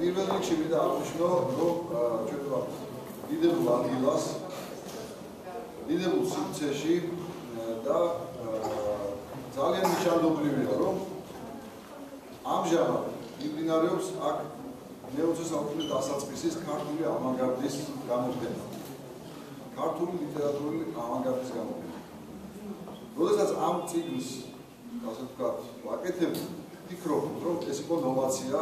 პირველ რიგში მინდა აღნიშნო, რომ ჩვენ ვართ დიდებულ ადგილას, დიდებულ სივრცეში და ძალიან ნიშანდობლივია, რომ ამჟამად მიმდინარეობს აქ მე-20 საუკუნის დასაწყისის ქართული ავანგარდის გამოყენება. ქართული ლიტერატურული ავანგარდის გამოყენება. როდესაც ამ წიგნს, ასე ვთქვათ, ვაკეთებ, ვფიქრობ, რომ ეს იყო ნოვაცია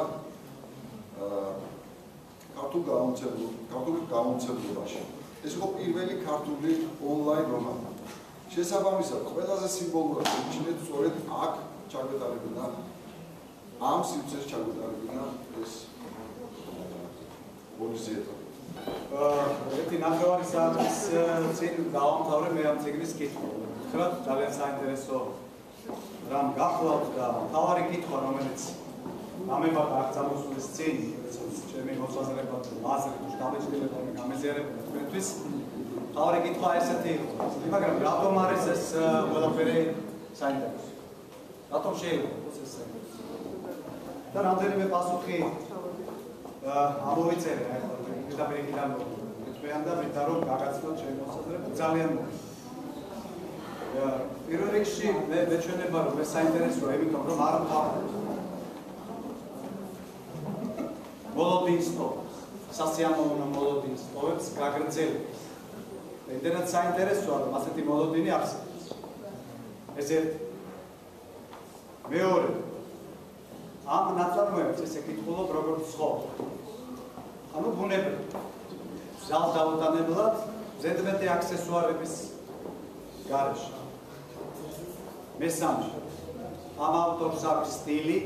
ქართული გამომცემლობაში. ეს იყო პირველი ქართული ონლაინ რომანი. შესაბამისად, ყველაზე სიმბოლურად შეჩნეთ სწორედ აქ ჩაგვეტარებინა, ამ სივრცეში ჩაგვეტარებინა ეს ღონისძიება. ერთი ნახევარი საათის წინ დავამთავრე მე ამ წიგნის კითხვა. ვთქვათ, ძალიან საინტერესო რამ გახლავთ და თავარი კითხვა, რომელიც ამებად არ წამოსულის წინ, ჩემი მოსაზრება თუ აზრი თუ შთაბეჭდილება გამეზიარებოდა თქვენთვის. თავარი კითხვა ესეთი იყო, მაგრამ რატომ არის ეს ყველაფერი საინტერესო? რატომ შეიძლება იყოს ეს საინტერესო? და რამდენიმე პასუხი ამოვიწერე ახლა პირდაპირიდან თქვენ და მინდა რომ გაგაცნოთ ჩემი მოსაზრება ძალიან პირველ რიგში მე მეჩვენება რომ ეს საინტერესოა იმიტომ რომ არ ვთავაზობ მოლოდინს ტოვებს სასიამოვნო მოლოდინს ტოვებს გაგრძელებს იმდენად საინტერესოა რომ ასეთი მოლოდინი არსებობს ეს ერთი მეორე ამ ნაწარმოებს ესე კითხულობ როგორც ცხოვრობ ანუ ბუნებრივ ძალდაუდანებლად ზედმეტი აქსესუარების გარეშე მესამე ამ ავტორს აქვს სტილი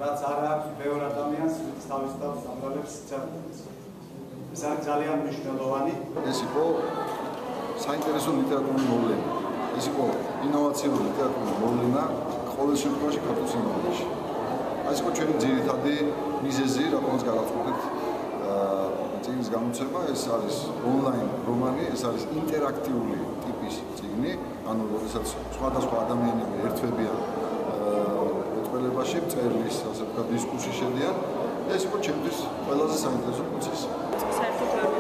რაც არ აქვს ბევრ ადამიანს ვინც თავისთავად ამბავებს წერს ეს არის ძალიან მნიშვნელოვანი ეს იყო საინტერესო ლიტერატურული მოვლენა ეს იყო ინოვაციური ლიტერატურული მოვლენა ყოველ შემთხვევაში ქართულ სინამდვილეში ეს იყო ჩვენი ძირითადი მიზეზი რომელიც გადავწყვეტეთ წიგნის გამოცემა ეს არის ონლაინ რომანი ეს არის ინტერაქტიული ტიპის წიგნი ანუ როდესაც სხვადასხვა ადამიანები ერთვებიან მეტყველებაში წერლის ასე ვთქვათ დისკუსში შედიან ეს იყო ჩემთვის ყველაზე საინტერესო პროცესი საერთოდ